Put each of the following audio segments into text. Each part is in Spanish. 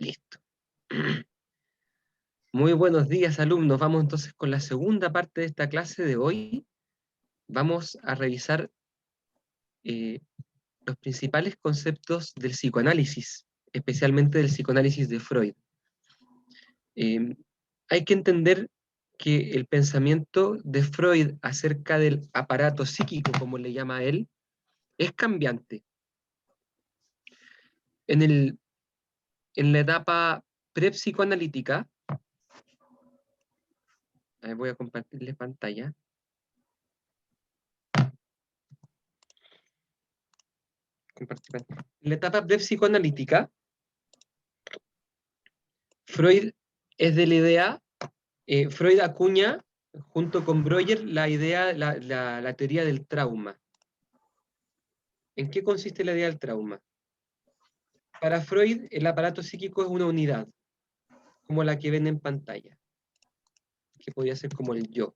Listo. Muy buenos días, alumnos. Vamos entonces con la segunda parte de esta clase de hoy. Vamos a revisar los principales conceptos del psicoanálisis, especialmente del psicoanálisis de Freud. Hay que entender que el pensamiento de Freud acerca del aparato psíquico, como le llama él, es cambiante. En la etapa prepsicoanalítica, voy a compartirles pantalla. En la etapa prepsicoanalítica, Freud es de la idea, Freud acuña junto con Breuer la idea, la teoría del trauma. ¿En qué consiste la idea del trauma? Para Freud, el aparato psíquico es una unidad, como la que ven en pantalla, que podría ser como el yo,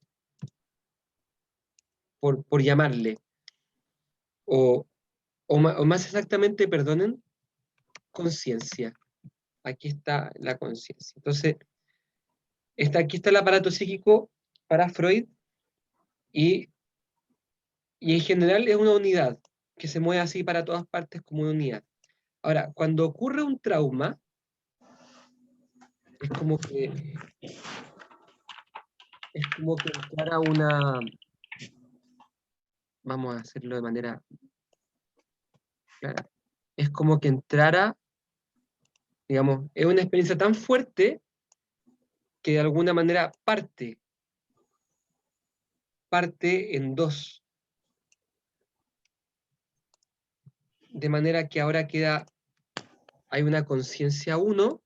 por llamarle, o más exactamente, perdonen, conciencia. Aquí está la conciencia. Entonces, aquí está el aparato psíquico para Freud, y en general es una unidad que se mueve así para todas partes como una unidad. Ahora, cuando ocurre un trauma, es como que entrara una... Vamos a hacerlo de manera clara. Es como que entrara, digamos, es una experiencia tan fuerte que de alguna manera parte en dos. De manera que ahora hay una conciencia 1,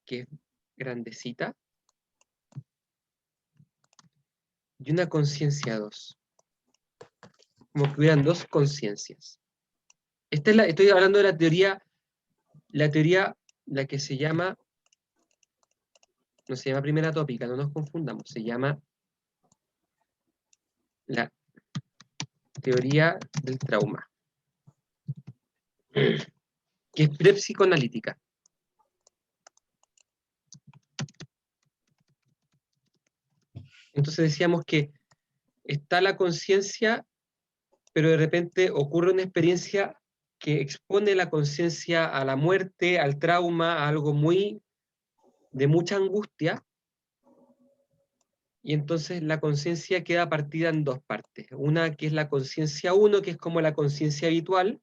que es grandecita, y una conciencia 2. Como que hubieran dos conciencias. Estoy hablando de la teoría, la que se llama, no se llama primera tópica, no nos confundamos, se llama la teoría del trauma, que es prepsicoanalítica. Entonces decíamos que está la conciencia, pero de repente ocurre una experiencia que expone la conciencia a la muerte, al trauma, a algo de mucha angustia, y entonces la conciencia queda partida en dos partes. Una que es la conciencia 1, que es como la conciencia habitual,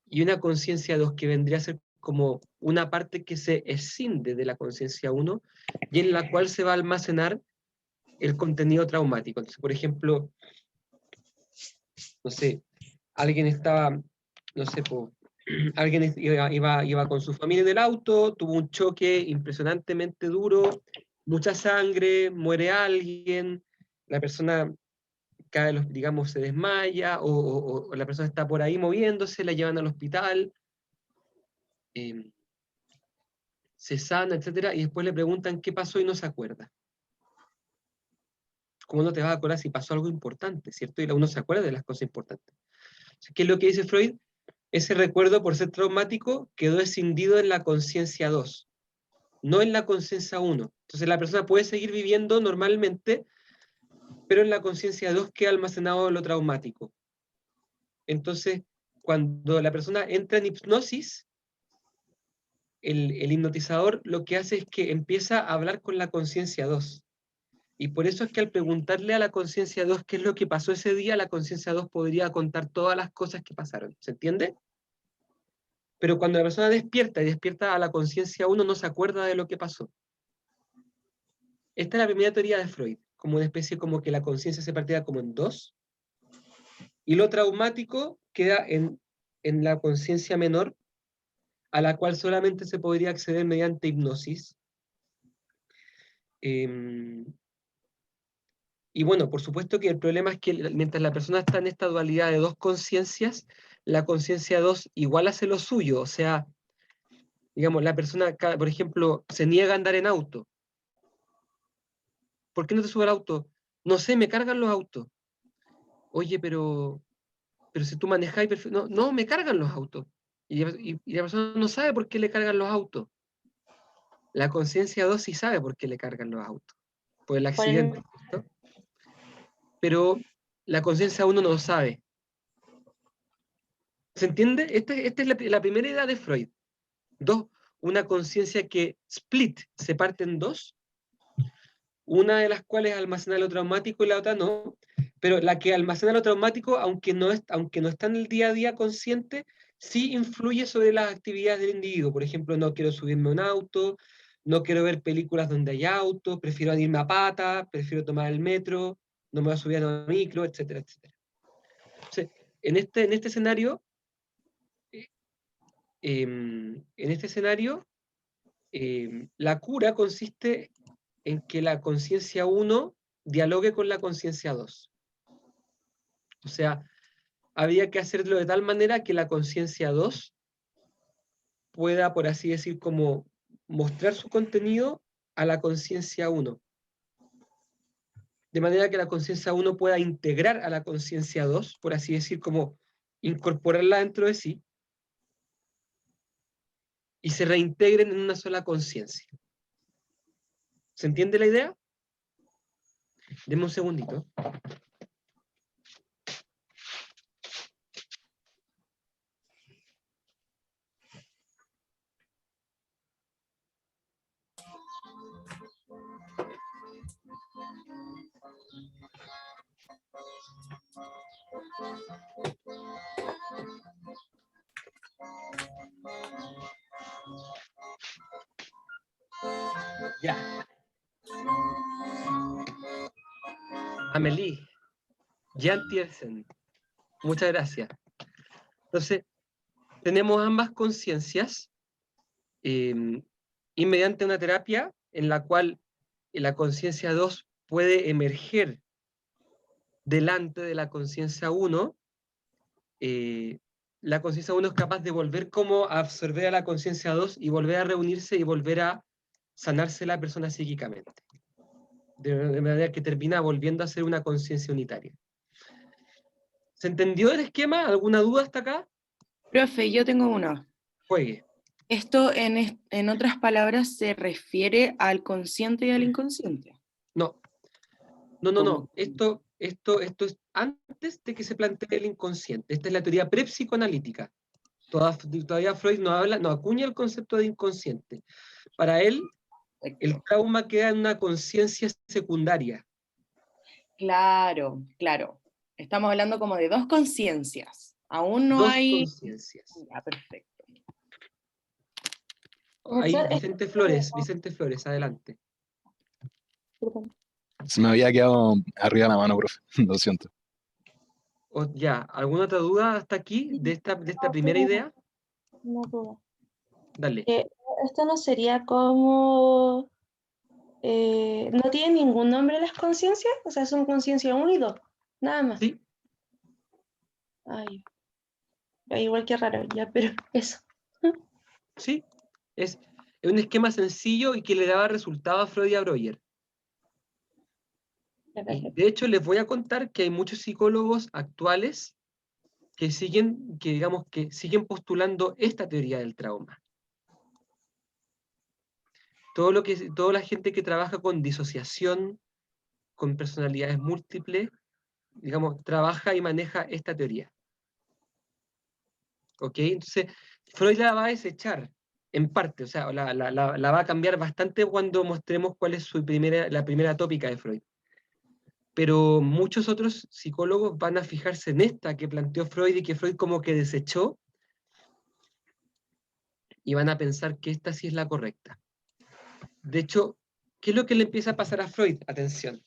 y una conciencia 2 que vendría a ser como una parte que se escinde de la conciencia 1 y en la cual se va a almacenar el contenido traumático. Entonces, por ejemplo, no sé, alguien estaba, no sé, alguien iba con su familia en el auto, tuvo un choque impresionantemente duro, mucha sangre, muere alguien, la persona cae, digamos, se desmaya, o la persona está por ahí moviéndose, la llevan al hospital, se sana, etcétera, y después le preguntan qué pasó y no se acuerda. ¿Cómo no te vas a acordar si pasó algo importante, cierto? Y uno se acuerda de las cosas importantes. ¿Qué es lo que dice Freud? Ese recuerdo, por ser traumático, quedó escindido en la conciencia 2, no en la conciencia 1. Entonces la persona puede seguir viviendo normalmente, pero en la conciencia 2 queda almacenado lo traumático. Entonces, cuando la persona entra en hipnosis, el hipnotizador lo que hace es que empieza a hablar con la conciencia 2. Y por eso es que al preguntarle a la conciencia 2 qué es lo que pasó ese día, la conciencia 2 podría contar todas las cosas que pasaron. ¿Se entiende? Pero cuando la persona despierta y despierta a la conciencia 1, no se acuerda de lo que pasó. Esta es la primera teoría de Freud, como una especie como que la conciencia se partía como en dos, y lo traumático queda en la conciencia menor, a la cual solamente se podría acceder mediante hipnosis. Y bueno, por supuesto que el problema es que mientras la persona está en esta dualidad de dos conciencias, la conciencia 2 igual hace lo suyo, o sea, digamos, la persona, por ejemplo, se niega a andar en auto. ¿Por qué no te sube al auto? No sé, me cargan los autos. Oye, pero si tú manejáis, no, me cargan los autos. Y la persona no sabe por qué le cargan los autos. La conciencia 2 sí sabe por qué le cargan los autos. Por el Por el- accidente, ¿cierto? Pero la conciencia 1 no lo sabe. ¿Se entiende? Esta es la primera idea de Freud. Dos, una conciencia que split, se parte en dos, una de las cuales almacena lo traumático y la otra no, pero la que almacena lo traumático, aunque no está en el día a día consciente, sí influye sobre las actividades del individuo. Por ejemplo, no quiero subirme a un auto, no quiero ver películas donde hay autos, prefiero irme a pata, prefiero tomar el metro, no me voy a subir a un micro, etcétera, etcétera. Entonces, en este escenario, la cura consiste en que la conciencia 1 dialogue con la conciencia 2. O sea, había que hacerlo de tal manera que la conciencia 2 pueda, por así decir, como mostrar su contenido a la conciencia 1. De manera que la conciencia 1 pueda integrar a la conciencia 2, por así decir, como incorporarla dentro de sí, y se reintegren en una sola conciencia. ¿Se entiende la idea? Deme un segundito. Ya. Amelie, Jan Tiersen, muchas gracias. Entonces, tenemos ambas conciencias y mediante una terapia en la cual la conciencia 2 puede emerger delante de la conciencia 1, la conciencia 1 es capaz de volver como a absorber a la conciencia 2 y volver a reunirse y volver a sanarse la persona psíquicamente. De manera que termina volviendo a ser una conciencia unitaria. ¿Se entendió el esquema? ¿Alguna duda hasta acá? Profe, yo tengo uno. Juegue. ¿Esto en otras palabras se refiere al consciente y al inconsciente? No, no, no, ¿Cómo? no. Esto es antes de que se plantee el inconsciente. Esta es la teoría prepsicoanalítica. Todavía Freud no acuña el concepto de inconsciente. Para él, el trauma queda en una conciencia secundaria. Claro, claro. Estamos hablando como de dos conciencias. Aún no Dos hay... conciencias. Ya, perfecto. Ahí, Profesor, Vicente Flores, adelante. perdón. Se me había quedado arriba la mano, profe. Lo siento. Ya, ¿alguna otra duda hasta aquí de esta primera idea? Una duda. Dale. Esto no sería como... no tiene ningún nombre las conciencias, o sea, son conciencia 1 y 2, nada más. Sí, Ay, igual que raro, ya, pero eso. sí. Es un esquema sencillo y que le daba resultado a Freud y a Breuer. Ya, Y perfecto. de hecho, les voy a contar que hay muchos psicólogos actuales que siguen postulando esta teoría del trauma. Toda la gente que trabaja con disociación, con personalidades múltiples, digamos, trabaja y maneja esta teoría. ¿Ok? Entonces, Freud la va a desechar, en parte, o sea, la va a cambiar bastante cuando mostremos cuál es la primera tópica de Freud. Pero muchos otros psicólogos van a fijarse en esta que planteó Freud y que Freud como que desechó, y van a pensar que esta sí es la correcta. De hecho, ¿qué es lo que le empieza a pasar a Freud? Atención.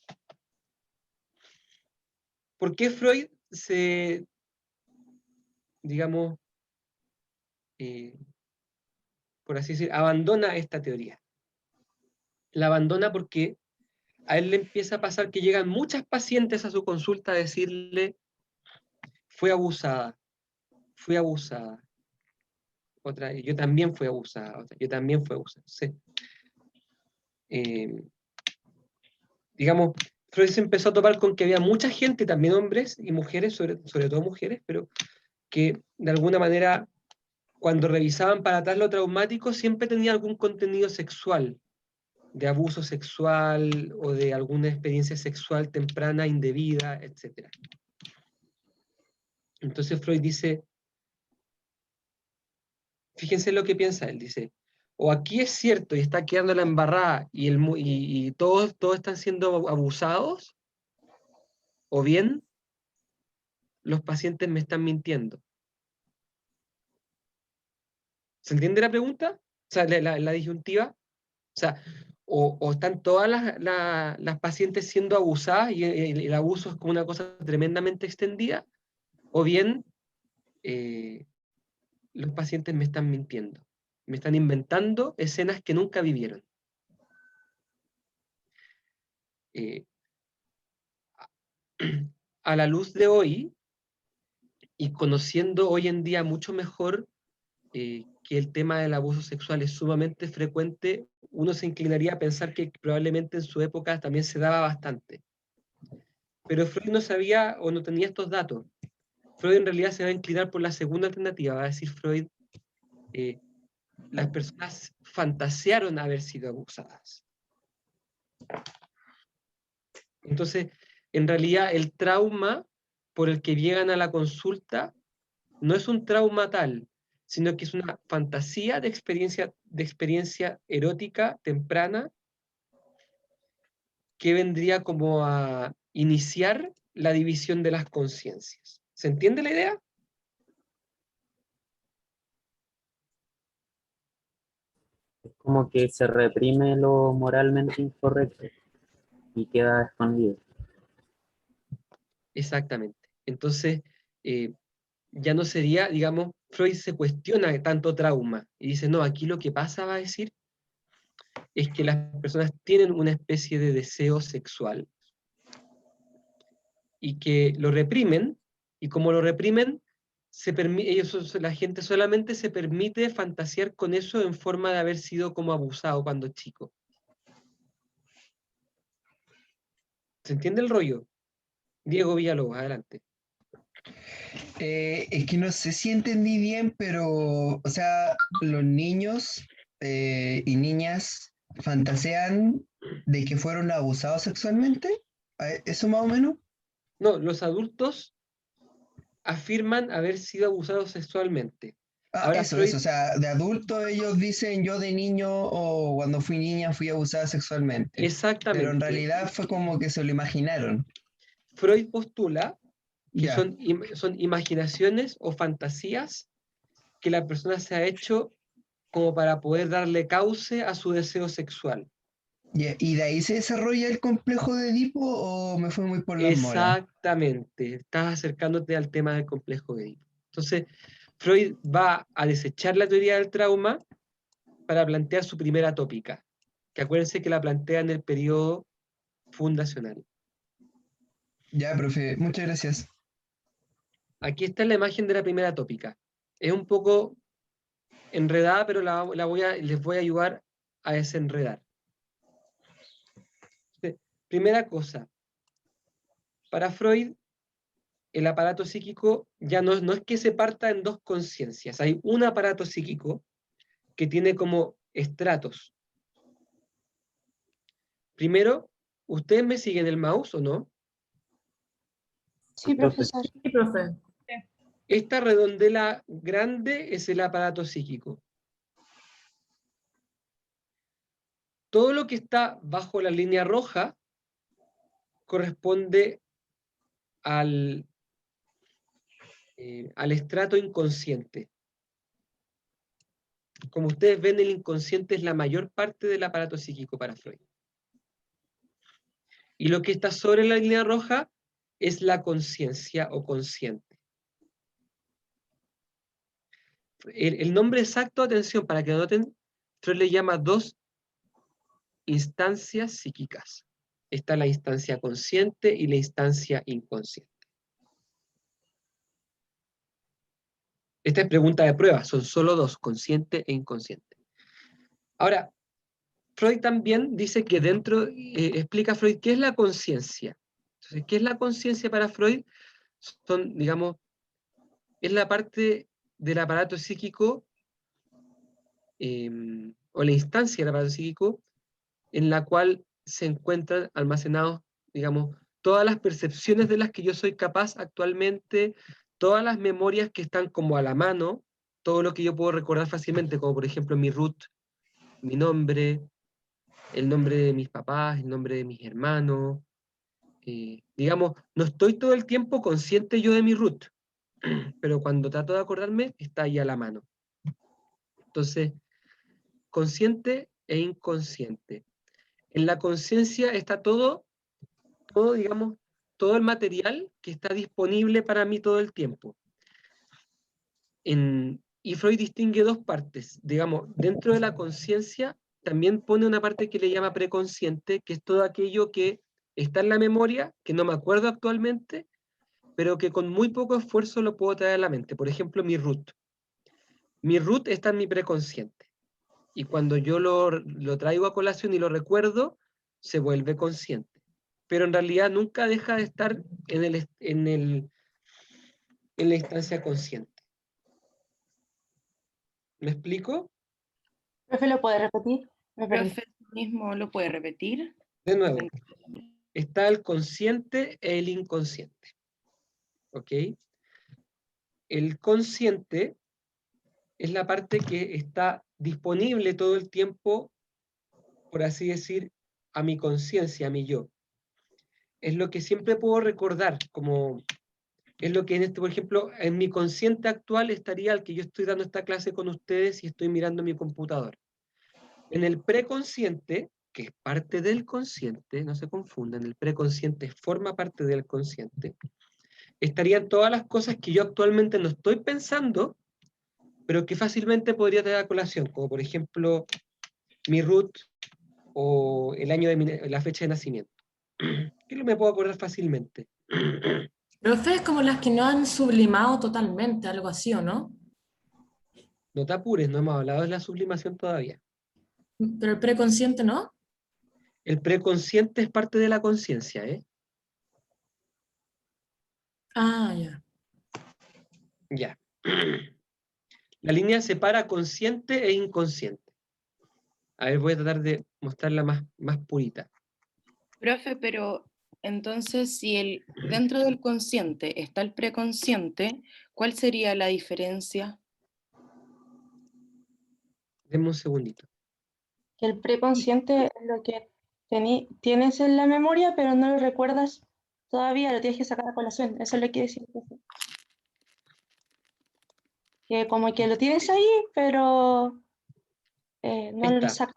¿Por qué Freud digamos, por así decir, abandona esta teoría? La abandona porque a él le empieza a pasar que llegan muchas pacientes a su consulta a decirle, fui abusada, fui abusada. Otra, yo también fui abusada, otra, yo también fui abusada. Sí. Digamos, Freud se empezó a topar con que había mucha gente, también hombres y mujeres, sobre todo mujeres, pero que de alguna manera cuando revisaban para atrás lo traumático, siempre tenía algún contenido sexual, de abuso sexual o de alguna experiencia sexual temprana, indebida, etc. Entonces Freud dice, fíjense lo que piensa él, dice, o aquí es cierto y está quedando la embarrada y todos están siendo abusados, o bien los pacientes me están mintiendo. ¿Se entiende la pregunta? O sea, la disyuntiva. O sea, o están todas las pacientes siendo abusadas y el abuso es como una cosa tremendamente extendida, o bien los pacientes me están mintiendo, me están inventando escenas que nunca vivieron. A la luz de hoy, y conociendo hoy en día mucho mejor que el tema del abuso sexual es sumamente frecuente, uno se inclinaría a pensar que probablemente en su época también se daba bastante. Pero Freud no sabía o no tenía estos datos. Freud en realidad se va a inclinar por la segunda alternativa, va a decir Freud, las personas fantasearon haber sido abusadas. Entonces, en realidad el trauma por el que llegan a la consulta no es un trauma tal, sino que es una fantasía de experiencia erótica temprana que vendría como a iniciar la división de las conciencias. ¿Se entiende la idea? Es como que se reprime lo moralmente incorrecto y queda escondido. Exactamente. Entonces, ya no sería, digamos, Freud se cuestiona tanto trauma y dice, no, aquí lo que pasa, va a decir, es que las personas tienen una especie de deseo sexual y que lo reprimen, y como lo reprimen, la gente solamente se permite fantasear con eso en forma de haber sido como abusado cuando chico. ¿Se entiende el rollo? Diego Villalobos, adelante. Es que no sé si entendí bien, pero, o sea, los niños y niñas fantasean de que fueron abusados sexualmente. ¿Eso más o menos? No, los adultos afirman haber sido abusados sexualmente. Ah, Ahora eso, Freud, o sea, de adulto ellos dicen yo de niño o cuando fui niña fui abusada sexualmente. Pero en exactamente, realidad fue como que se lo imaginaron. Freud postula que Ya. son imaginaciones o fantasías que la persona se ha hecho como para poder darle cauce a su deseo sexual. ¿Y de ahí se desarrolla el complejo de Edipo o me fue muy por las moras? Exactamente, estás acercándote al tema del complejo de Edipo. Entonces, Freud va a desechar la teoría del trauma para plantear su primera tópica, que acuérdense que la plantea en el periodo fundacional. Ya, profe, muchas gracias. Aquí está la imagen de la primera tópica. Es un poco enredada, pero les voy a ayudar a desenredar. Primera cosa, para Freud, el aparato psíquico ya no es que se parta en dos conciencias. Hay un aparato psíquico que tiene como estratos. Primero, ¿ustedes me siguen el mouse o no? Sí, profesor. Sí, profe. Esta redondela grande es el aparato psíquico. Todo lo que está bajo la línea roja corresponde al estrato inconsciente. Como ustedes ven, el inconsciente es la mayor parte del aparato psíquico para Freud. Y lo que está sobre la línea roja es la conciencia o consciente. El nombre exacto, atención, para que noten, Freud le llama dos instancias psíquicas. Está la instancia consciente y la instancia inconsciente. Esta es pregunta de prueba, son solo dos, consciente e inconsciente. Ahora, Freud también dice que explica Freud qué es la conciencia. Entonces, ¿qué es la conciencia para Freud? Son, digamos, es la parte del aparato psíquico, o la instancia del aparato psíquico, en la cual se encuentran almacenados, digamos, todas las percepciones de las que yo soy capaz actualmente, todas las memorias que están como a la mano, todo lo que yo puedo recordar fácilmente, como por ejemplo mi root, mi nombre, el nombre de mis papás, el nombre de mis hermanos. Digamos, no estoy todo el tiempo consciente yo de mi root, pero cuando trato de acordarme, está ahí a la mano. Entonces, consciente e inconsciente. En la conciencia está todo, digamos, todo el material que está disponible para mí todo el tiempo. Y Freud distingue dos partes. Digamos, dentro de la conciencia también pone una parte que le llama preconsciente, que es todo aquello que está en la memoria, que no me acuerdo actualmente, pero que con muy poco esfuerzo lo puedo traer a la mente. Por ejemplo, mi root. Mi root está en mi preconsciente. Y cuando yo lo traigo a colación y lo recuerdo, se vuelve consciente. Pero en realidad nunca deja de estar en la instancia consciente. ¿Me explico? Profe, ¿lo puede repetir? Me perdí. Profe, ¿tú mismo lo puede repetir? De nuevo, está el consciente e el inconsciente. ¿Ok? El consciente es la parte que está disponible todo el tiempo, por así decir, a mi conciencia, a mi yo. Es lo que siempre puedo recordar, como es lo que por ejemplo, en mi consciente actual estaría el que yo estoy dando esta clase con ustedes y estoy mirando mi computador. En el preconsciente, que es parte del consciente, no se confundan, el preconsciente forma parte del consciente, estarían todas las cosas que yo actualmente no estoy pensando, pero que fácilmente podría traer a colación, como por ejemplo mi root o el año de la fecha de nacimiento. Que no me puedo acordar fácilmente. Profe, es como las que no han sublimado totalmente, algo así, ¿o no? No te apures, no hemos hablado de la sublimación todavía. Pero el preconsciente, ¿no? El preconsciente es parte de la conciencia, ¿eh? Ah, ya. Ya. La línea separa consciente e inconsciente. A ver, voy a tratar de mostrarla más purita. Profe, pero entonces si dentro del consciente está el preconsciente, ¿cuál sería la diferencia? Denme un segundito. Que el preconsciente es lo que tienes en la memoria, pero no lo recuerdas todavía, lo tienes que sacar a colación. Eso es lo que decir. Que como que lo tienes ahí, pero no lo Está. sacas.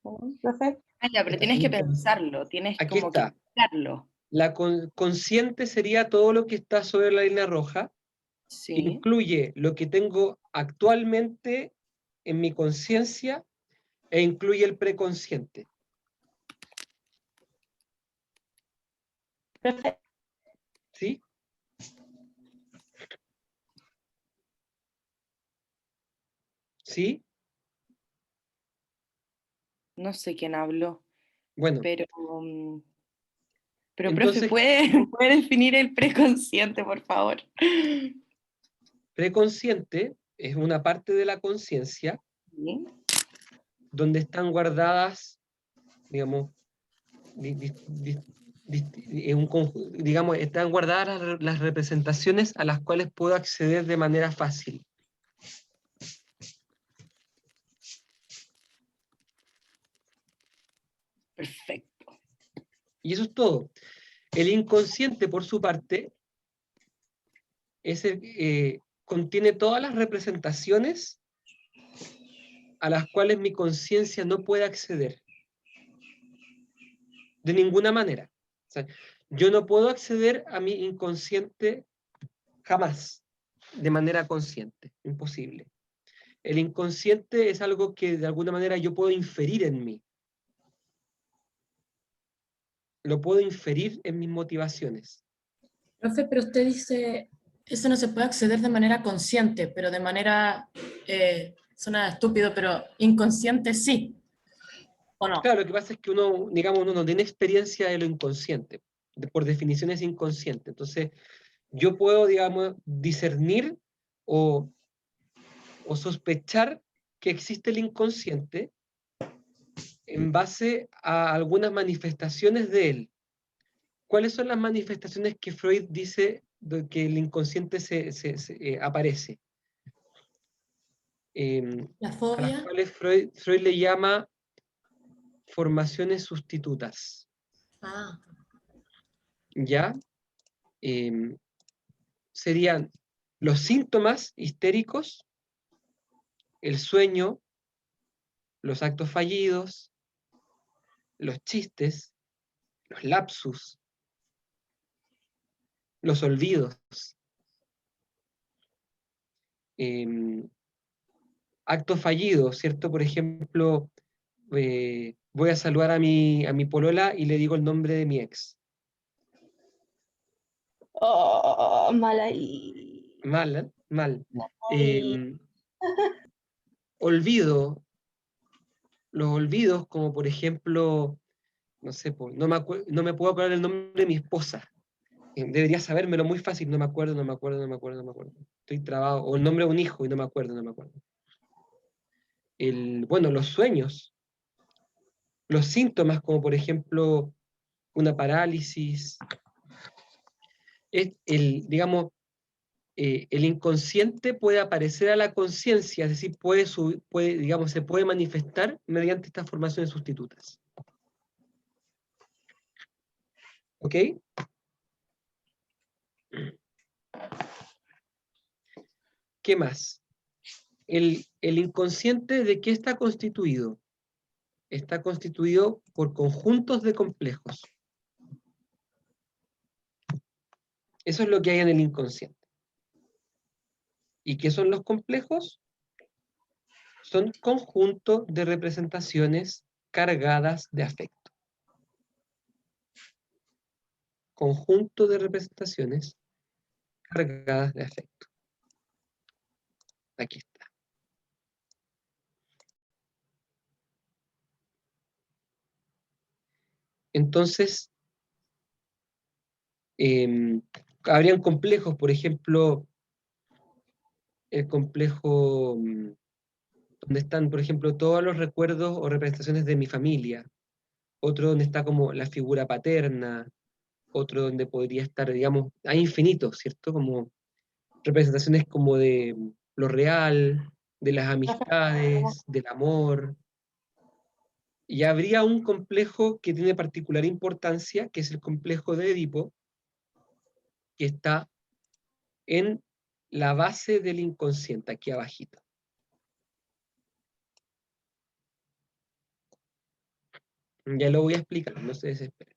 ¿No, profe? Ah, ya, pero Está, tienes que listo. pensarlo, tienes Aquí como que está. pensarlo. La consciente sería todo lo que está sobre la línea roja. Sí. Incluye lo que tengo actualmente en mi conciencia e incluye el preconsciente. Profe, ¿Sí? ¿Sí? No sé quién habló, Bueno, pero profe, entonces, ¿puede definir el preconsciente, por favor? preconsciente es una parte de la conciencia Sí. donde están guardadas, digamos, digamos, están guardadas las representaciones a las cuales puedo acceder de manera fácil. Perfecto. Y eso es todo. El inconsciente, por su parte, contiene todas las representaciones a las cuales mi conciencia no puede acceder. De ninguna manera. O sea, yo no puedo acceder a mi inconsciente jamás, de manera consciente. Imposible. El inconsciente es algo que de alguna manera yo puedo inferir en mí. Lo puedo inferir en mis motivaciones. Profe, pero usted dice, eso no se puede acceder de manera consciente, pero de manera, suena estúpido, pero inconsciente sí, ¿o no? Claro, lo que pasa es que uno, digamos, uno no tiene experiencia de lo inconsciente. Por definición es inconsciente. Entonces, yo puedo, digamos, discernir o sospechar que existe el inconsciente en base a algunas manifestaciones de él. ¿Cuáles son las manifestaciones que Freud dice de que el inconsciente aparece? La A las fobia. cuales Freud le llama formaciones sustitutas. Ah, ¿Ya? Serían los síntomas histéricos, el sueño, los actos fallidos, los chistes, los lapsus, los olvidos, actos fallidos, ¿cierto? Por ejemplo, voy a saludar a mi polola y le digo el nombre de mi ex. Oh, mal ahí. Mal, ¿eh? Mal. Ay. Olvido, los olvidos como por ejemplo, no sé, no me puedo acordar el nombre de mi esposa. Debería sabérmelo muy fácil, no me acuerdo. Estoy trabado. O el nombre de un hijo y no me acuerdo. Bueno, los sueños, los síntomas como por ejemplo una parálisis, digamos, el inconsciente puede aparecer a la conciencia, es decir, digamos, se puede manifestar mediante estas formaciones sustitutas. ¿Ok? ¿Qué más? El inconsciente, ¿de qué está constituido? Está constituido por conjuntos de complejos. Eso es lo que hay en el inconsciente. ¿Y qué son los complejos? Son conjuntos de representaciones cargadas de afecto. Conjunto de representaciones cargadas de afecto. Aquí está. Entonces, habrían complejos, por ejemplo, el complejo donde están, por ejemplo, todos los recuerdos o representaciones de mi familia. Otro donde está como la figura paterna. Otro donde podría estar, digamos, hay infinitos, ¿cierto? Como representaciones como de lo real, de las amistades, del amor. Y habría un complejo que tiene particular importancia, que es el complejo de Edipo, que está en la base del inconsciente, aquí abajito. Ya lo voy a explicar, no se desesperen.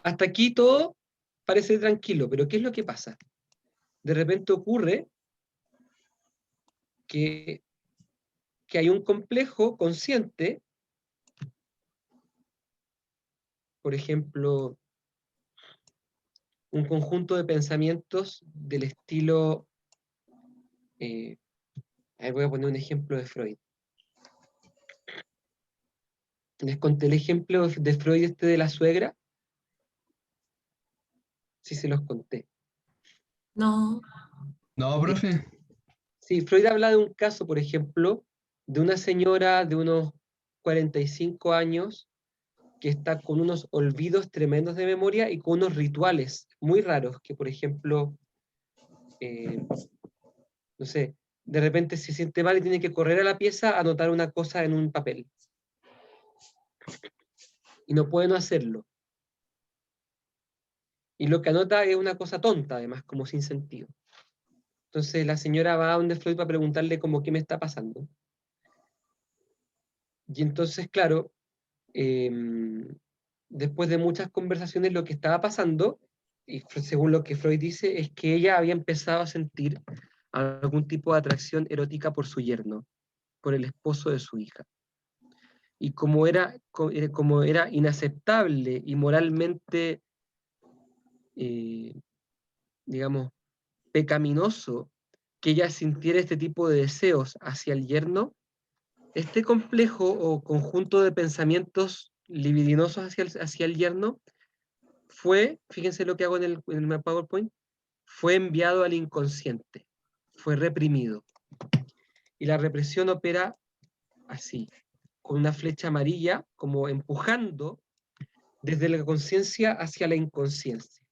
Hasta aquí todo parece tranquilo, pero ¿qué es lo que pasa? De repente ocurre que hay un complejo consciente, por ejemplo, un conjunto de pensamientos del estilo, voy a poner un ejemplo de Freud. Les conté el ejemplo de Freud de la suegra. Sí, se los conté. no. No, profe. Sí, Freud habla de un caso, por ejemplo, de una señora de unos 45 años que está con unos olvidos tremendos de memoria y con unos rituales muy raros, que por ejemplo, no sé, de repente se siente mal y tiene que correr a la pieza a anotar una cosa en un papel. Y no puede no hacerlo. Y lo que anota es una cosa tonta, además, como sin sentido. Entonces la señora va a donde Freud para preguntarle como qué me está pasando. Y entonces, claro, después de muchas conversaciones lo que estaba pasando, y según lo que Freud dice, es que ella había empezado a sentir algún tipo de atracción erótica por su yerno, por el esposo de su hija. Y como era inaceptable y moralmente, digamos, pecaminoso que ella sintiera este tipo de deseos hacia el yerno, este complejo o conjunto de pensamientos libidinosos hacia el yerno fue, fíjense lo que hago en el PowerPoint, fue enviado al inconsciente, fue reprimido. Y la represión opera así, con una flecha amarilla, como empujando desde la conciencia hacia la inconsciencia.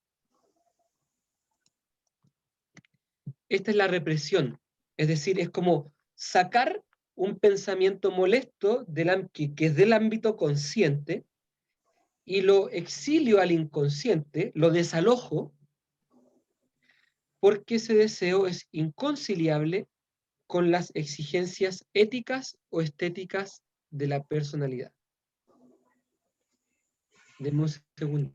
Esta es la represión, es decir, es como sacar un pensamiento molesto que es del ámbito consciente y lo exilio al inconsciente, lo desalojo, porque ese deseo es inconciliable con las exigencias éticas o estéticas de la personalidad. Denme un segundo.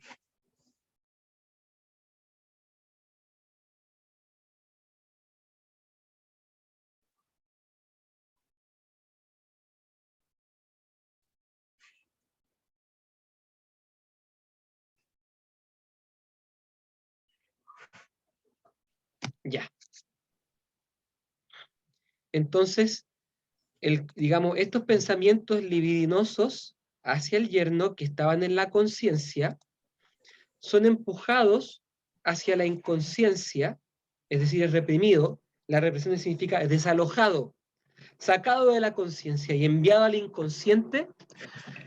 Ya. Entonces, digamos, estos pensamientos libidinosos hacia el yerno que estaban en la conciencia son empujados hacia la inconsciencia, es decir, es reprimido. La represión significa desalojado, sacado de la conciencia y enviado al inconsciente.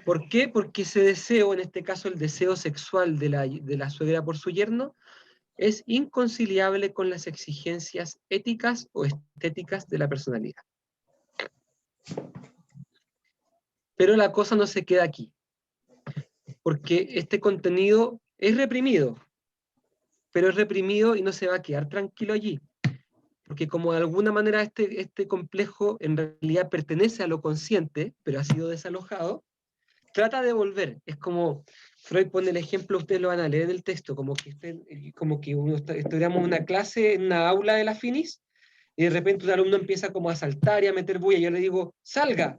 ¿Por qué? Porque ese deseo, en este caso el deseo sexual de la suegra por su yerno, es inconciliable con las exigencias éticas o estéticas de la personalidad. Pero la cosa no se queda aquí, porque este contenido es reprimido, pero es reprimido y no se va a quedar tranquilo allí, porque como de alguna manera este complejo en realidad pertenece a lo consciente, pero ha sido desalojado, trata de volver. Es como Freud pone el ejemplo, ustedes lo van a leer en el texto, como que estudiamos una clase en una aula de la Finis, y de repente un alumno empieza como a saltar y a meter bulla, y yo le digo, salga,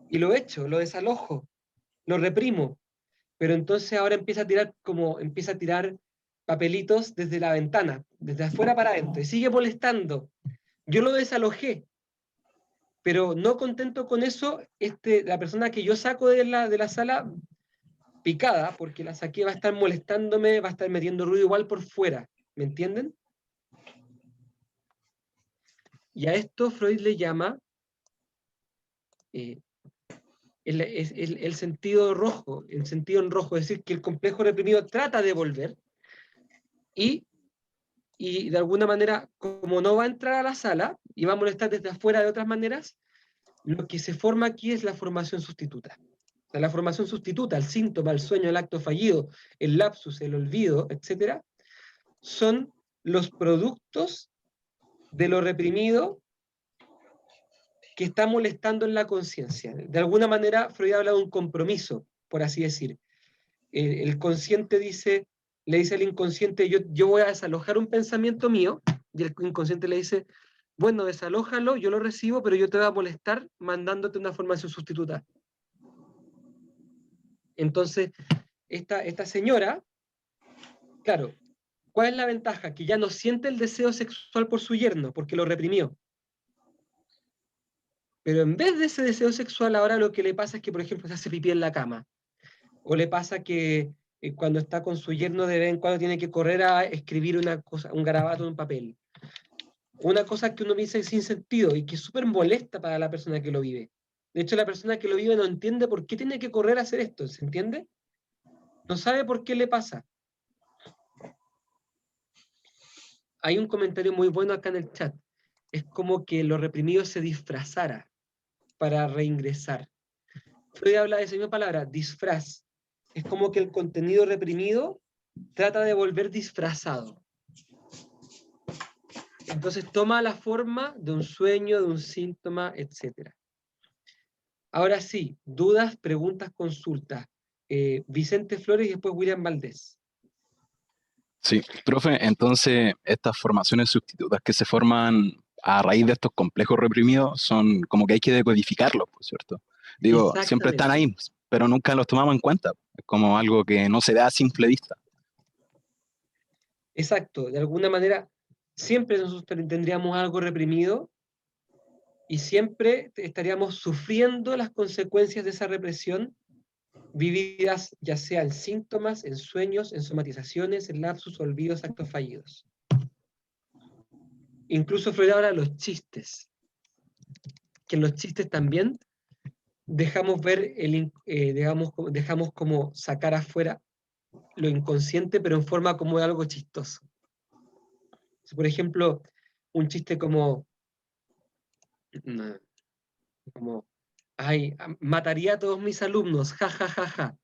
y lo echo, lo desalojo, lo reprimo, pero entonces ahora empieza a tirar papelitos desde la ventana, desde afuera para adentro, y sigue molestando. Yo lo desalojé, pero no contento con eso, la persona que yo saco de la sala, picada, porque la saqué, va a estar molestándome, va a estar metiendo ruido igual por fuera, ¿me entienden? Y a esto Freud le llama el sentido rojo, el sentido en rojo, es decir, que el complejo reprimido trata de volver, y de alguna manera, como no va a entrar a la sala, y va a molestar desde afuera de otras maneras, lo que se forma aquí es la formación sustituta. O sea, la formación sustituta, el síntoma, el sueño, el acto fallido, el lapsus, el olvido, etc., son los productos de lo reprimido que está molestando en la conciencia. De alguna manera, Freud habla de un compromiso, por así decir. El consciente le dice al inconsciente, yo voy a desalojar un pensamiento mío, y el inconsciente le dice, bueno, desalójalo, yo lo recibo, pero yo te voy a molestar mandándote una formación sustituta. Entonces, esta señora, claro, ¿cuál es la ventaja? Que ya no siente el deseo sexual por su yerno, porque lo reprimió. Pero en vez de ese deseo sexual, ahora lo que le pasa es que, por ejemplo, se hace pipí en la cama. O le pasa que cuando está con su yerno de vez en cuando tiene que correr a escribir una cosa, un garabato en un papel. Una cosa que uno dice sin sentido y que es súper molesta para la persona que lo vive. De hecho, la persona que lo vive no entiende por qué tiene que correr a hacer esto, ¿se entiende? No sabe por qué le pasa. Hay un comentario muy bueno acá en el chat. Es como que lo reprimido se disfrazara para reingresar. Freud habla de esa misma palabra, disfraz. Es como que el contenido reprimido trata de volver disfrazado. Entonces toma la forma de un sueño, de un síntoma, etc. Ahora sí, dudas, preguntas, consultas. Vicente Flores y después William Valdés. Sí, profe, entonces estas formaciones sustitutas que se forman a raíz de estos complejos reprimidos son como que hay que decodificarlos, ¿por cierto? Digo, siempre están ahí, pero nunca los tomamos en cuenta. Es como algo que no se ve a simple vista. Exacto, de alguna manera siempre nosotros tendríamos algo reprimido y siempre estaríamos sufriendo las consecuencias de esa represión vividas ya sea en síntomas, en sueños, en somatizaciones, en lapsus, olvidos, actos fallidos. incluso Freud habla de los chistes, que en los chistes también dejamos ver, dejamos como sacar afuera lo inconsciente, pero en forma como de algo chistoso. Por ejemplo, un chiste como, ay, mataría a todos mis alumnos, ja, ja, ja, ja.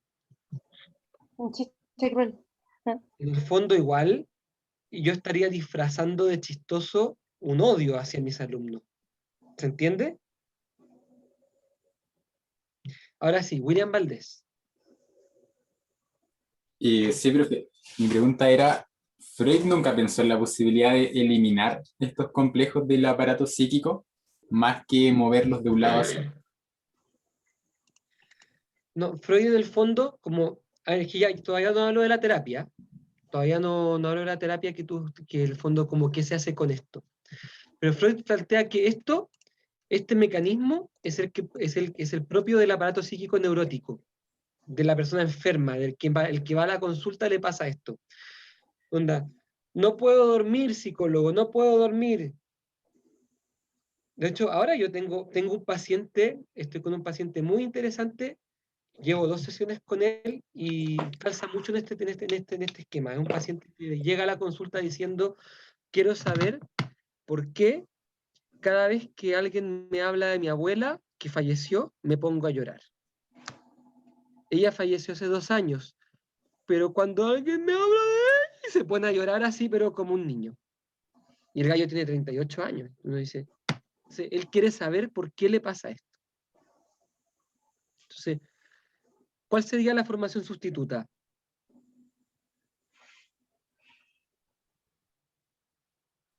Un chiste cruel. En el fondo igual, yo estaría disfrazando de chistoso un odio hacia mis alumnos. ¿Se entiende? Ahora sí, William Valdés. Sí, profe. Mi pregunta era, ¿Freud nunca pensó en la posibilidad de eliminar estos complejos del aparato psíquico, más que moverlos de un lado a otro? No, Freud en el fondo, como, a ver, es que ya todavía no hablo de la terapia, todavía no hablo de la terapia que en el fondo como qué se hace con esto. Pero Freud plantea que este mecanismo es el propio del aparato psíquico neurótico, de la persona enferma, el que va a la consulta le pasa esto. Onda, no puedo dormir, psicólogo, no puedo dormir. De hecho, ahora yo tengo un paciente, estoy con un paciente muy interesante, llevo 2 sesiones con él y calza mucho en este esquema. Es un paciente que llega a la consulta diciendo, quiero saber por qué cada vez que alguien me habla de mi abuela que falleció, me pongo a llorar. Ella falleció hace 2 años, pero cuando alguien me habla de él, se pone a llorar así, pero como un niño. Y el gallo tiene 38 años. Uno dice, entonces, él quiere saber por qué le pasa esto. Entonces, ¿cuál sería la formación sustituta?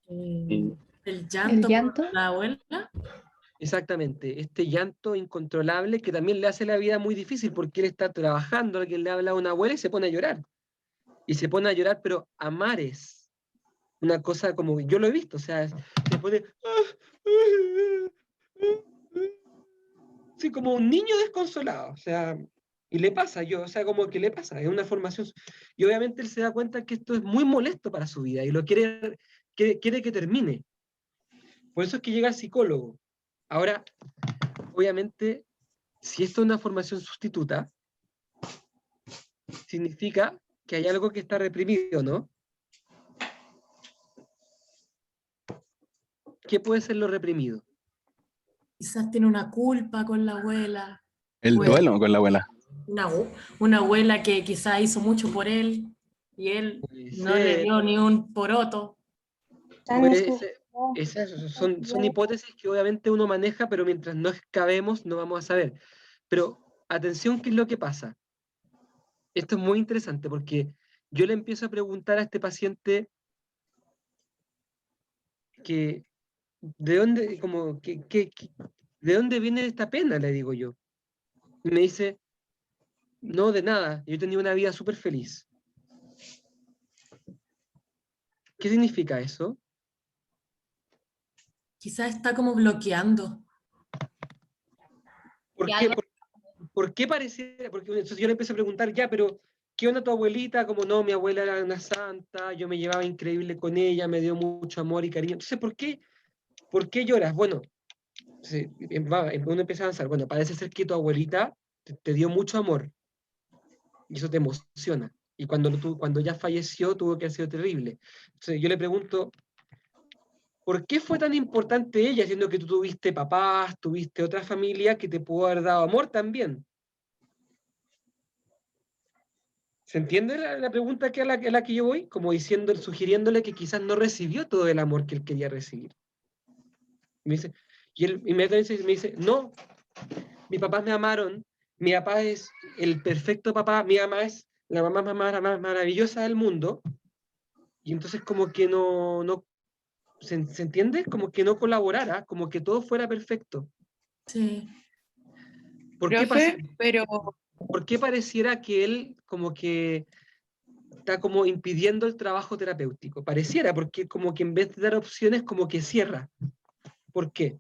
El llanto, llanto? por la abuela. Exactamente, este llanto incontrolable que también le hace la vida muy difícil porque él está trabajando, alguien le habla a una abuela y se pone a llorar. Y se pone a llorar, pero a mares. Una cosa como, yo lo he visto, o sea, se pone... Sí, como un niño desconsolado, o sea, y le pasa o sea, como que le pasa, es una formación, y obviamente él se da cuenta que esto es muy molesto para su vida y lo quiere que termine. Por eso es que llega al psicólogo. Ahora, obviamente, si esto es una formación sustituta, significa que hay algo que está reprimido, ¿no? ¿Qué puede ser lo reprimido? Quizás tiene una culpa con la abuela. El Bueno, duelo con la abuela. una abuela que quizás hizo mucho por él y él Puede no le ser, dio ni un poroto. esas son hipótesis que obviamente uno maneja, pero mientras no excavemos no vamos a saber. Pero atención, ¿qué es lo que pasa? Esto es muy interesante porque yo le empiezo a preguntar a este paciente que de dónde, como, ¿de dónde viene esta pena? Le digo yo. Y me dice, no, de nada, yo tenía una vida súper feliz. ¿Qué significa eso? Quizás está como bloqueando. ¿Por qué? ¿Por qué pareciera? Porque entonces yo le empecé a preguntar, ya, pero ¿qué onda tu abuelita? Como no, mi abuela era una santa, yo me llevaba increíble con ella, me dio mucho amor y cariño. Entonces, ¿por qué lloras? Bueno, uno empieza a avanzar. Bueno, parece ser que tu abuelita te dio mucho amor y eso te emociona. Y cuando ya falleció, tuvo que haber sido terrible. Entonces yo le pregunto, ¿por qué fue tan importante ella, siendo que tú tuviste papás, tuviste otra familia que te pudo haber dado amor también? ¿Se entiende la pregunta a la que yo voy? Como sugiriéndole que quizás no recibió todo el amor que él quería recibir. Y me dice, y él inmediatamente me dice, no, mis papás me amaron, mi papá es el perfecto papá, mi mamá es la mamá más maravillosa del mundo, y entonces como que ¿se entiende? Como que no colaborara, como que todo fuera perfecto. Sí. Profe, pero ¿Por qué pareciera que él como que está como impidiendo el trabajo terapéutico? Pareciera, porque como que en vez de dar opciones, como que cierra. ¿Por qué?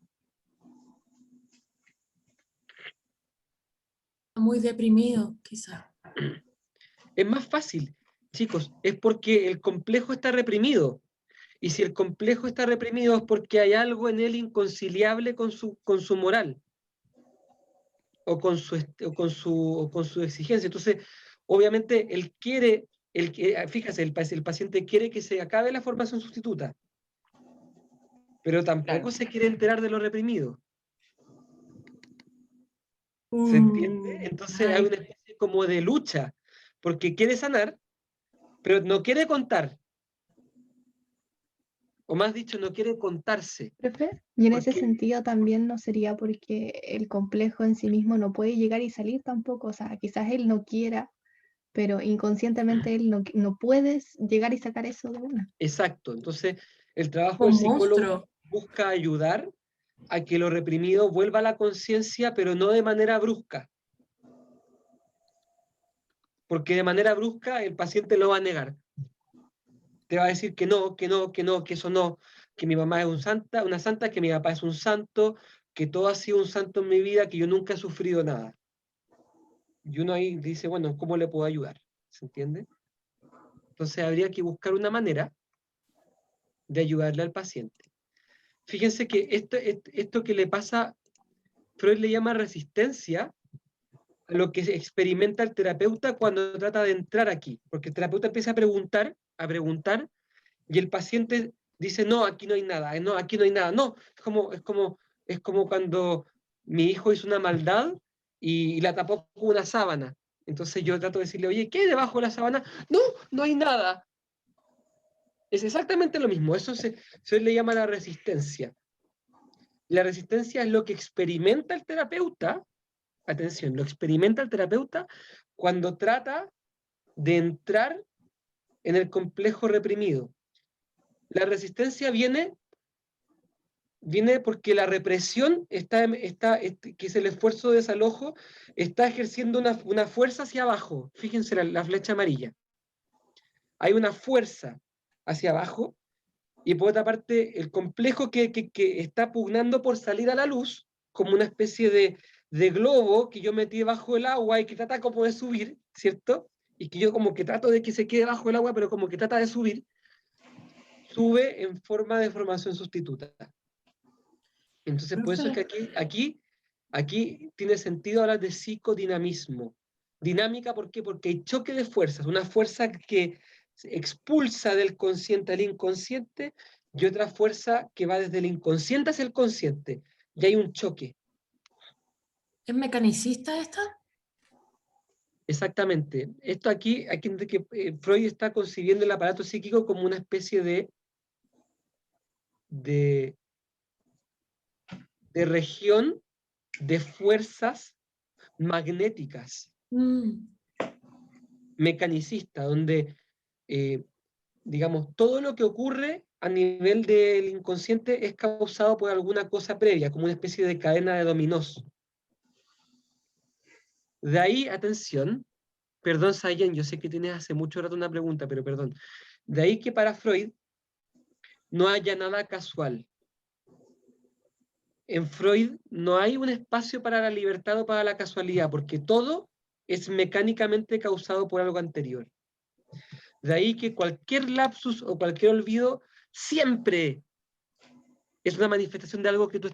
Está muy deprimido, quizás. Es más fácil, chicos, es porque el complejo está reprimido. Y si el complejo está reprimido es porque hay algo en él inconciliable con su moral o con su exigencia. Entonces, obviamente, él quiere, fíjate, el paciente quiere que se acabe la formación sustituta, pero tampoco Claro. se quiere enterar de lo reprimido. ¿Se entiende? Entonces hay una especie como de lucha, porque quiere sanar, pero no quiere contar. O más dicho, no quiere contarse. Profe, y en ese Porque, sentido también no sería porque el complejo en sí mismo no puede llegar y salir tampoco, o sea, quizás él no quiera, pero inconscientemente él no puede llegar y sacar eso de una. exacto. Entonces, el trabajo Un del psicólogo monstruo. busca ayudar a que lo reprimido vuelva a la conciencia, pero no de manera brusca. Porque de manera brusca el paciente lo va a negar. Te va a decir que no, que no, que no, que eso no, que mi mamá es una santa, que mi papá es un santo, que todo ha sido un santo en mi vida, que yo nunca he sufrido nada. Y uno ahí dice, bueno, ¿cómo le puedo ayudar? ¿Se entiende? Entonces habría que buscar una manera de ayudarle al paciente. Fíjense que esto que le pasa, Freud le llama resistencia a lo que experimenta el terapeuta cuando trata de entrar aquí, porque el terapeuta empieza a preguntar, y el paciente dice, no, aquí no hay nada, no, aquí no hay nada, no, es como cuando mi hijo hizo una maldad y la tapó con una sábana. Entonces yo trato de decirle, oye, ¿qué hay debajo de la sábana? No, no hay nada. Es exactamente lo mismo, eso se le llama la resistencia. La resistencia es lo que experimenta el terapeuta, atención, lo experimenta el terapeuta cuando trata de entrar en el complejo reprimido. La resistencia viene porque la represión que es el esfuerzo de desalojo, está ejerciendo una fuerza hacia abajo. Fíjense la flecha amarilla. Hay una fuerza hacia abajo, y por otra parte, el complejo que está pugnando por salir a la luz, como una especie de globo que yo metí bajo el agua y que trata como de subir, ¿cierto? Y que yo como que trato de que se quede bajo el agua, pero como que trata de subir, sube en forma de formación sustituta. Entonces, por eso es que aquí tiene sentido hablar de psicodinamismo. Dinámica, ¿por qué? Porque hay choque de fuerzas, una fuerza que se expulsa del consciente al inconsciente y otra fuerza que va desde el inconsciente hacia el consciente. Y hay un choque. ¿Es mecanicista esta? Exactamente. Esto aquí Freud está concibiendo el aparato psíquico como una especie de región de fuerzas magnéticas, mecanicista, donde, digamos, todo lo que ocurre a nivel del inconsciente es causado por alguna cosa previa, como una especie de cadena de dominós. De ahí, atención, perdón, Sayen, yo sé que tienes hace mucho rato una pregunta, pero perdón. De ahí que para Freud no haya nada casual. En Freud no hay un espacio para la libertad o para la casualidad, porque todo es mecánicamente causado por algo anterior. De ahí que cualquier lapsus o cualquier olvido siempre es una manifestación de algo que tú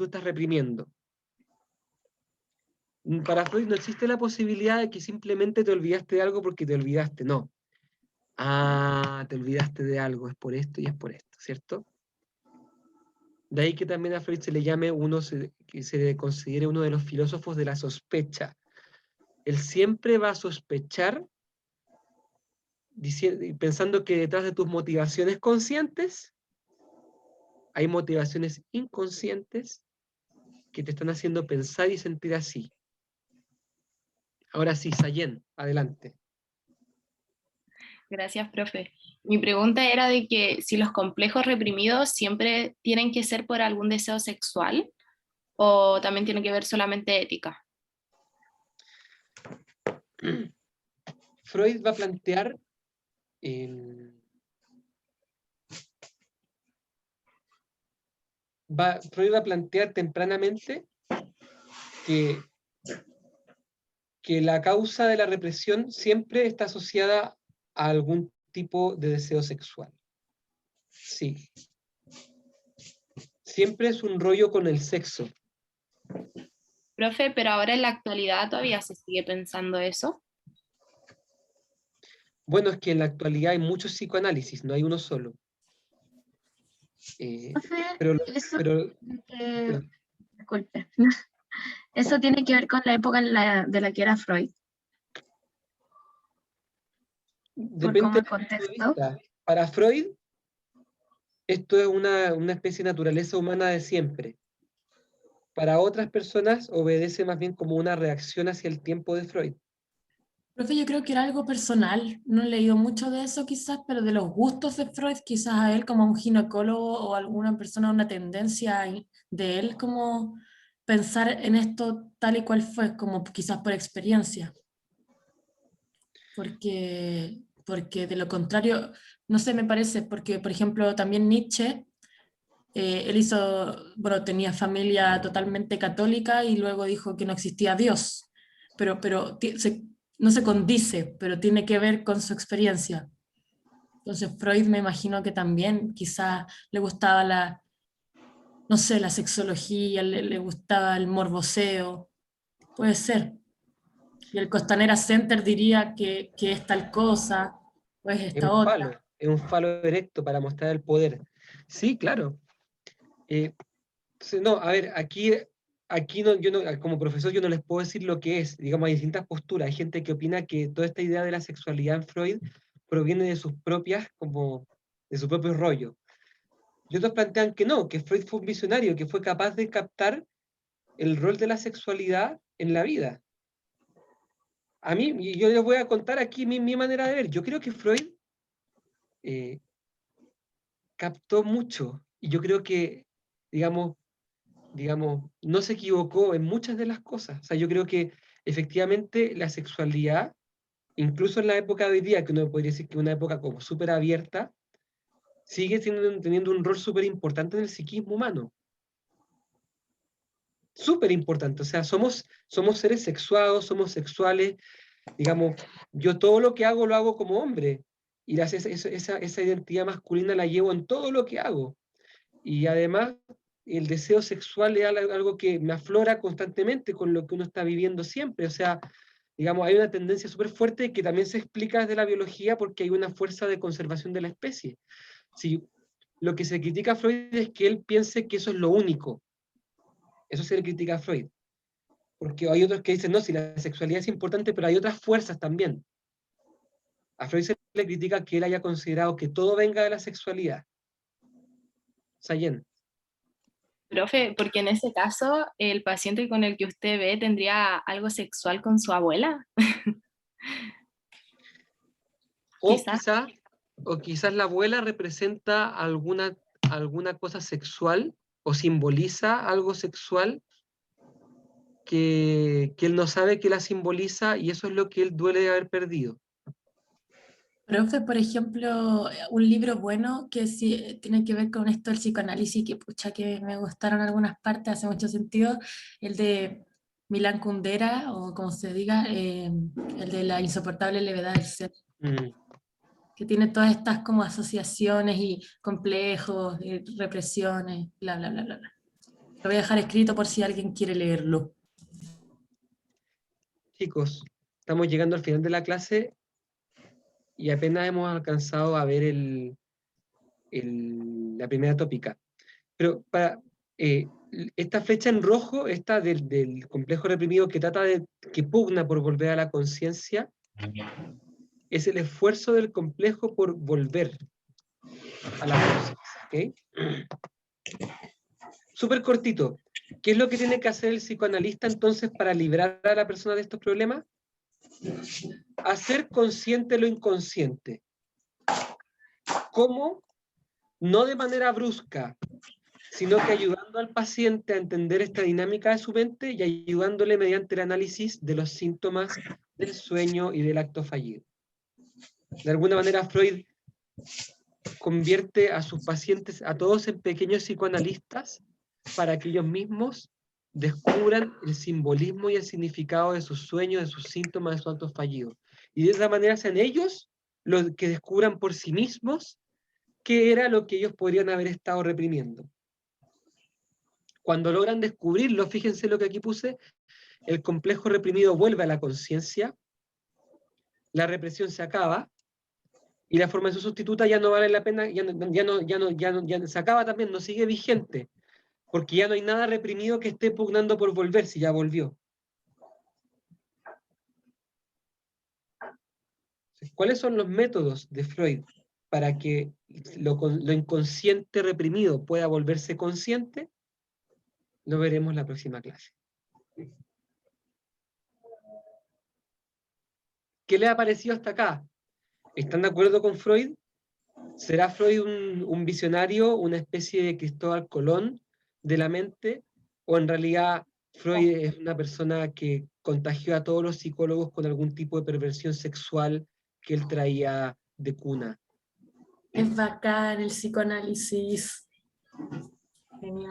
estás reprimiendo. Para Freud no existe la posibilidad de que simplemente te olvidaste de algo porque te olvidaste, no. Ah, te olvidaste de algo, es por esto y es por esto, ¿cierto? De ahí que también a Freud se le llame que se le considere uno de los filósofos de la sospecha. Él siempre va a sospechar pensando que detrás de tus motivaciones conscientes hay motivaciones inconscientes que te están haciendo pensar y sentir así. Ahora sí, Sayen, adelante. Gracias, profe. Mi pregunta era de que si los complejos reprimidos siempre tienen que ser por algún deseo sexual o también tiene que ver solamente ética. Freud va a plantear Freud va a plantear tempranamente que la causa de la represión siempre está asociada a algún tipo de deseo sexual. Sí. Siempre es un rollo con el sexo. Profe, pero ahora en la actualidad todavía se sigue pensando eso. Bueno, es que en la actualidad hay muchos psicoanálisis, no hay uno solo. Profe, Pero, eso, pero, disculpe, eso tiene que ver con la época de la que era Freud, por cómo depende el del punto de contexto. vista. Para Freud, esto es una especie de naturaleza humana de siempre. Para otras personas obedece más bien como una reacción hacia el tiempo de Freud. Profe, yo creo que era algo personal. No he leído mucho de eso quizás, pero de los gustos de Freud, quizás a él como un ginecólogo o alguna persona, una tendencia de él como pensar en esto tal y cual fue, como quizás por experiencia. Porque de lo contrario, no sé, me parece, porque por ejemplo también Nietzsche, él bueno, tenía familia totalmente católica y luego dijo que no existía Dios, pero no se condice, pero tiene que ver con su experiencia. Entonces Freud me imagino que también quizás le gustaba no sé, la sexología, le gustaba el morboseo, puede ser. Y el Costanera Center diría que es tal cosa, pues esta otra. Es un falo erecto para mostrar el poder. Sí, claro. No, a ver, aquí no, yo no, como profesor yo no les puedo decir lo que es. Digamos, hay distintas posturas. Hay gente que opina que toda esta idea de la sexualidad en Freud proviene de sus propias, como, de su propio rollo. Y otros plantean que no, que Freud fue un visionario, que fue capaz de captar el rol de la sexualidad en la vida. A mí, yo les voy a contar aquí mi manera de ver. Yo creo que Freud captó mucho, y yo creo que, digamos, no se equivocó en muchas de las cosas. O sea, yo creo que efectivamente la sexualidad, incluso en la época de hoy día, que uno podría decir que es una época como súper abierta, sigue teniendo un rol súper importante en el psiquismo humano. Súper importante. O sea, somos seres sexuados, somos sexuales. Digamos, yo todo lo que hago lo hago como hombre. Y esa identidad masculina la llevo en todo lo que hago. Y además, el deseo sexual es algo que me aflora constantemente con lo que uno está viviendo siempre. O sea, digamos, hay una tendencia súper fuerte que también se explica desde la biología porque hay una fuerza de conservación de la especie. Si lo que se critica a Freud es que él piense que eso es lo único. Eso se le critica a Freud. Porque hay otros que dicen, no, si la sexualidad es importante, pero hay otras fuerzas también. A Freud se le critica que él haya considerado que todo venga de la sexualidad. Sayen. Profe, porque en ese caso el paciente con el que usted ve tendría algo sexual con su abuela. O quizás la abuela representa alguna cosa sexual o simboliza algo sexual que él no sabe que la simboliza y eso es lo que él duele de haber perdido. Profe, por ejemplo, un libro bueno que sí tiene que ver con esto del psicoanálisis, que pucha que me gustaron algunas partes, hace mucho sentido, el de Milan Kundera, o como se diga, el de la insoportable levedad del ser, que tiene todas estas como asociaciones y complejos, y represiones, bla, bla, bla, bla. Lo voy a dejar escrito por si alguien quiere leerlo. Chicos, estamos llegando al final de la clase y apenas hemos alcanzado a ver la primera tópica. Pero esta flecha en rojo, esta del complejo reprimido que pugna por volver a la conciencia, es el esfuerzo del complejo por volver a la conciencia. ¿Okay? Súper cortito. ¿Qué es lo que tiene que hacer el psicoanalista entonces para librar a la persona de estos problemas? Hacer consciente lo inconsciente. ¿Cómo? No de manera brusca, sino que ayudando al paciente a entender esta dinámica de su mente y ayudándole mediante el análisis de los síntomas del sueño y del acto fallido. De alguna manera Freud convierte a sus pacientes, a todos en pequeños psicoanalistas para que ellos mismos descubran el simbolismo y el significado de sus sueños, de sus síntomas, de sus actos fallidos. Y de esa manera sean ellos los que descubran por sí mismos qué era lo que ellos podrían haber estado reprimiendo. Cuando logran descubrirlo, fíjense lo que aquí puse, el complejo reprimido vuelve a la conciencia, la represión se acaba, y la formación sustituta ya no vale la pena, ya no se acaba también, no sigue vigente, porque ya no hay nada reprimido que esté pugnando por volver, si ya volvió. ¿Cuáles son los métodos de Freud para que lo inconsciente reprimido pueda volverse consciente? Lo veremos en la próxima clase. ¿Qué les ha parecido hasta acá? ¿Están de acuerdo con Freud? ¿Será Freud un visionario, una especie de Cristóbal Colón de la mente? ¿O en realidad Freud es una persona que contagió a todos los psicólogos con algún tipo de perversión sexual que él traía de cuna? Es bacán el psicoanálisis. Genial.